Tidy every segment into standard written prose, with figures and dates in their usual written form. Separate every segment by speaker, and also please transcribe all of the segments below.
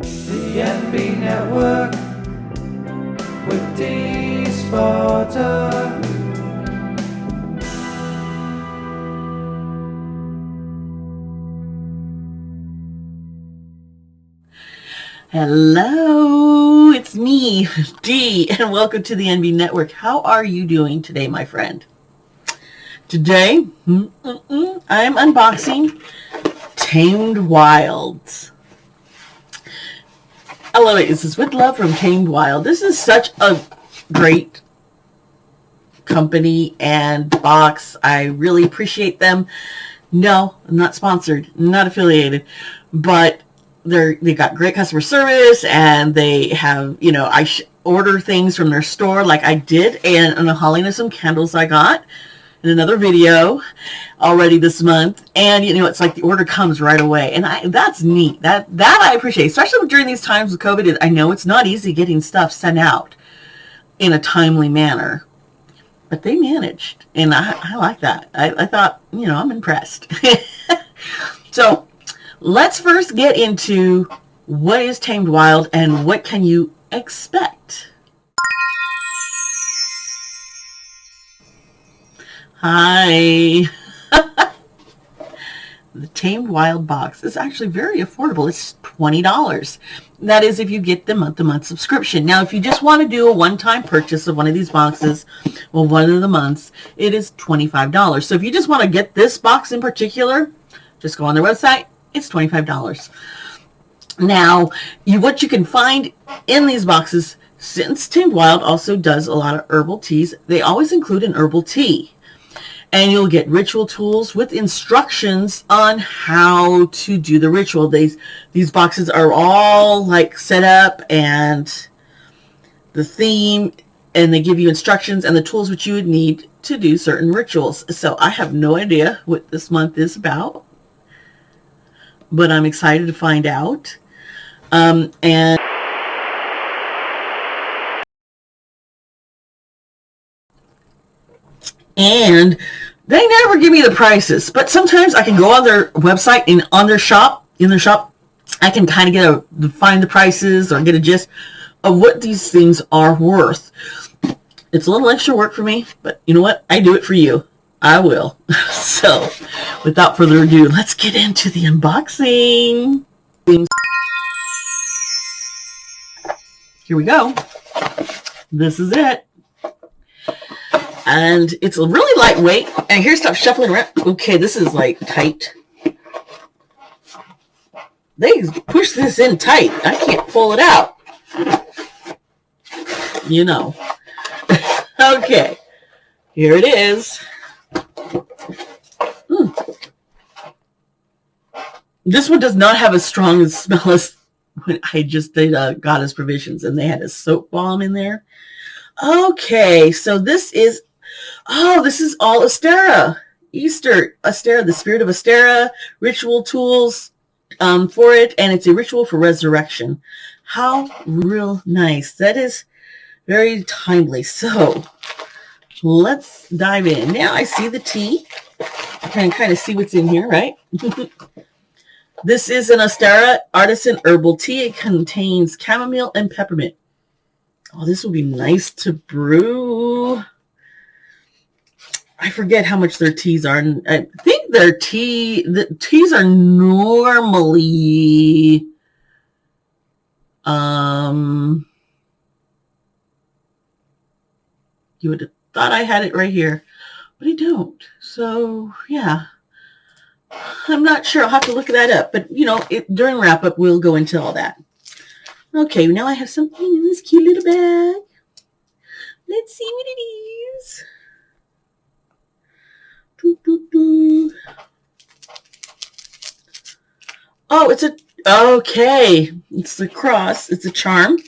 Speaker 1: The NB Network with Dee's Fodder.
Speaker 2: Hello, it's me, Dee, and welcome to the NB Network. How are you doing today, my friend? Today, I am unboxing Tamed Wilds. I love it. This is with love from Tamed Wild. This is such a great company and box. I really appreciate them. No, I'm not sponsored, not affiliated, but they got great customer service, and they have, I order things from their store like I did, and a hauling of some candles I got in another video already this month. And it's like the order comes right away, and that's neat. That I appreciate, especially during these times with COVID. I know it's not easy getting stuff sent out in a timely manner, but they managed, and I like that. I thought, I'm impressed. So let's first get into what is Tamed Wild and what can you expect. Hi. The Tamed Wild box is actually very affordable. It's $20. That is if you get the month-to-month subscription. Now, if you just want to do a one-time purchase of one of these boxes, well, one of the months, it is $25. So if you just want to get this box in particular, just go on their website. It's $25. Now, what you can find in these boxes, since Tamed Wild also does a lot of herbal teas, they always include an herbal tea. And you'll get ritual tools with instructions on how to do the ritual. These boxes are all like set up, and the theme, and they give you instructions and the tools which you would need to do certain rituals. So I have no idea what this month is about, but I'm excited to find out. And they never give me the prices, but sometimes I can go on their website and on their shop, I can kind of find the prices or get a gist of what these things are worth. It's a little extra work for me, but you know what? I do it for you. I will. So, without further ado, let's get into the unboxing. Here we go. This is it. And it's really lightweight. And here's stuff shuffling around. Okay, this is like tight. They push this in tight. I can't pull it out. Okay, here it is. This one does not have as strong a smell as when I just did Goddess Provisions, and they had a soap balm in there. Okay, so this is all Ostara. Ostara, the spirit of Ostara, ritual tools for it, and it's a ritual for resurrection. How real nice. That is very timely. So let's dive in. Now I see the tea. I can kind of see what's in here, right? This is an Ostara artisan herbal tea. It contains chamomile and peppermint. Oh, this will be nice to brew. I forget how much their teas are. I think the teas are normally you would have thought I had it right here, but I don't. So yeah, I'm not sure. I'll have to look that up. But during wrap up, we'll go into all that. Okay, now I have something in this cute little bag. Let's see what it is. Oh, it's the cross. It's a charm.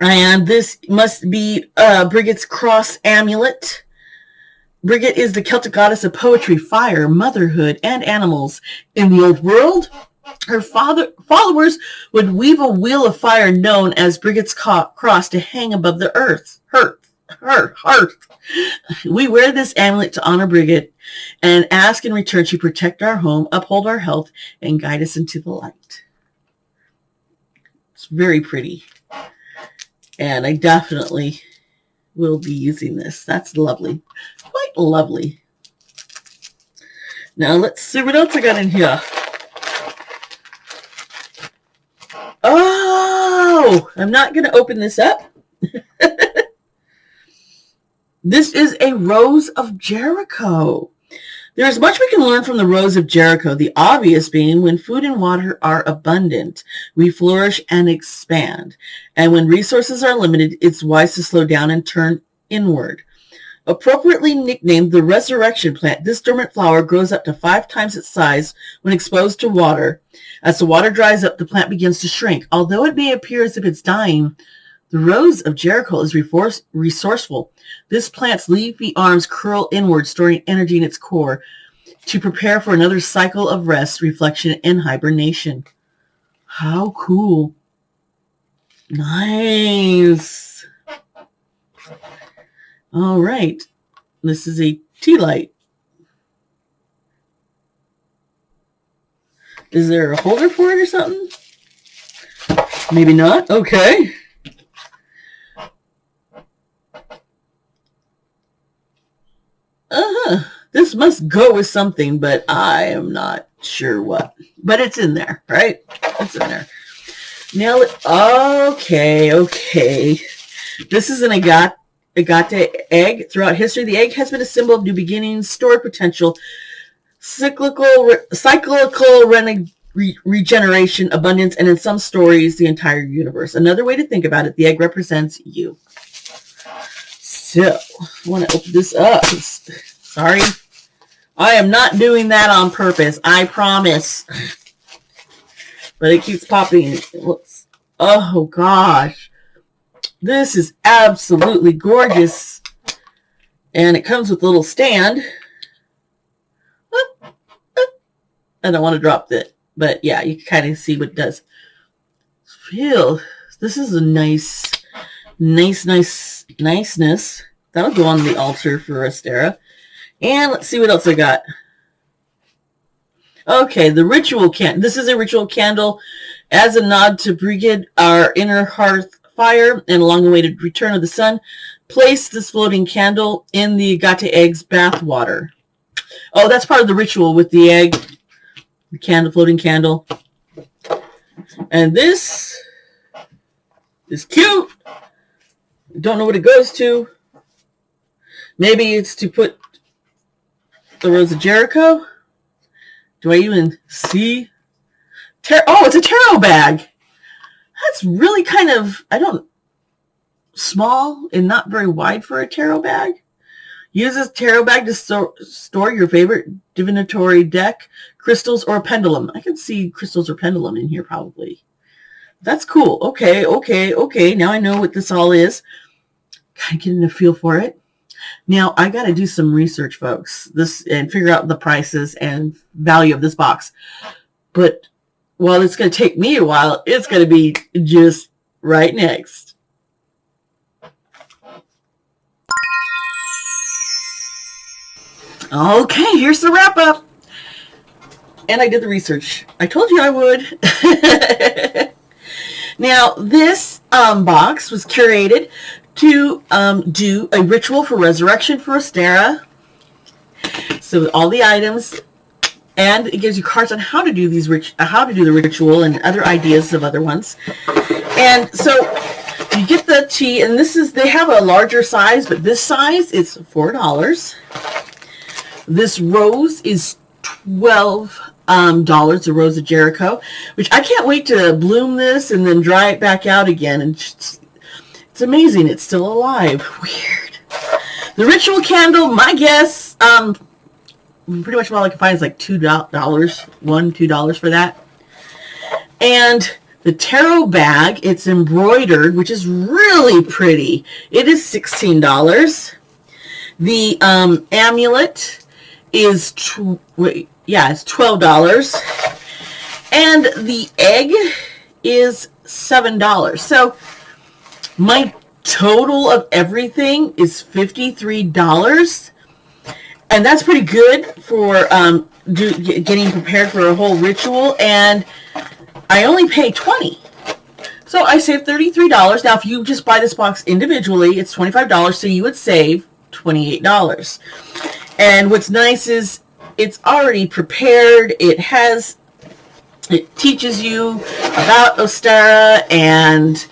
Speaker 2: And this must be Brigitte's cross amulet. Brigitte is the Celtic goddess of poetry, fire, motherhood, and animals. In the old world, her followers would weave a wheel of fire known as Brigitte's cross to hang above the hearth. We wear this amulet to honor Brigitte and ask in return she protect our home, uphold our health, and guide us into the light. very pretty. And I definitely will be using this. That's lovely. Quite lovely. Now let's see what else I got in here. Oh, I'm not going to open this up. This is a Rose of Jericho. There is much we can learn from the Rose of Jericho, the obvious being when food and water are abundant, we flourish and expand. And when resources are limited, it's wise to slow down and turn inward. Appropriately nicknamed the resurrection plant, this dormant flower grows up to 5 times its size when exposed to water. As the water dries up, the plant begins to shrink. Although it may appear as if it's dying, the Rose of Jericho is resourceful. This plant's leafy arms curl inward, storing energy in its core to prepare for another cycle of rest, reflection, and hibernation. How cool. Nice. All right. This is a tea light. Is there a holder for it or something? Maybe not. Okay. This must go with something, but I am not sure what. But it's in there, right? It's in there. Now, okay. This is an agate egg. Throughout history, the egg has been a symbol of new beginnings, stored potential, cyclical regeneration, abundance, and in some stories, the entire universe. Another way to think about it, the egg represents you. So, I want to open this up. Sorry. I am not doing that on purpose. I promise. But it keeps popping. It looks, oh gosh. This is absolutely gorgeous. And it comes with a little stand. I don't want to drop it. But yeah, you can kind of see what it does. This is a niceness. That'll go on the altar for Ostara. And let's see what else I got. Okay, the ritual candle. This is a ritual candle as a nod to Brigid, our inner hearth fire, and along the way to return of the sun. Place this floating candle in the agate egg's bath water. Oh, that's part of the ritual with the egg, the candle, floating candle. And this is cute. Don't know what it goes to. Maybe it's to put the Rose of Jericho. Do I even see? Oh, it's a tarot bag. That's really kind of, small and not very wide for a tarot bag. Use this tarot bag to store your favorite divinatory deck, crystals, or a pendulum. I can see crystals or pendulum in here probably. That's cool. Okay. Now I know what this all is. Kind of getting a feel for it. Now, I got to do some research, folks, and figure out the prices and value of this box. But while it's going to take me a while, it's going to be just right next. Okay, here's the wrap up. And I did the research. I told you I would. Now, this box was curated to do a ritual for resurrection for Ostara. So all the items, and it gives you cards on how to do these how to do the ritual and other ideas of other ones. And so you get the tea, and they have a larger size, but this size is $4. This rose is $12, the Rose of Jericho, which I can't wait to bloom this and then dry it back out again. And it's amazing. It's still alive. Weird. The ritual candle, my guess, pretty much all I can find is like $2, $2 for that. And the tarot bag, it's embroidered, which is really pretty. It is $16. The amulet is it's $12. And the egg is $7. So my total of everything is $53. And that's pretty good for getting prepared for a whole ritual. And I only paid $20. So I saved $33. Now, if you just buy this box individually, it's $25, so you would save $28. And what's nice is it's already prepared. It teaches you about Ostara and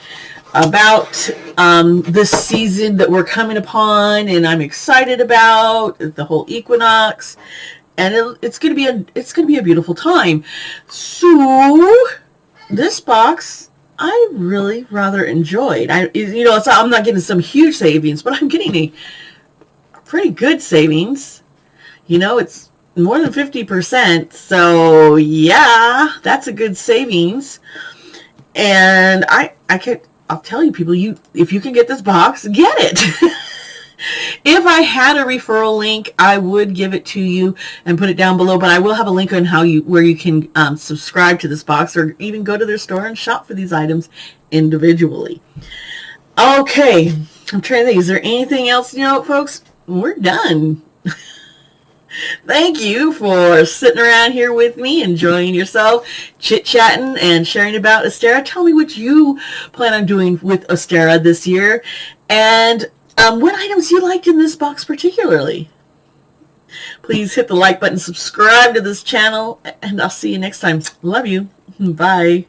Speaker 2: about this season that we're coming upon, and I'm excited about the whole equinox, and it's gonna be a beautiful time. So this box I really rather enjoyed. I'm not getting some huge savings, but I'm getting a pretty good savings. It's more than 50%. So yeah, that's a good savings. And I'll tell you, people, if you can get this box, get it. If I had a referral link, I would give it to you and put it down below, but I will have a link on where you can subscribe to this box, or even go to their store and shop for these items individually. Okay, I'm trying to think, is there anything else? Folks, we're done. Thank you for sitting around here with me, enjoying yourself, chit-chatting, and sharing about Ostara. Tell me what you plan on doing with Ostara this year, and what items you liked in this box particularly. Please hit the like button, subscribe to this channel, and I'll see you next time. Love you. Bye.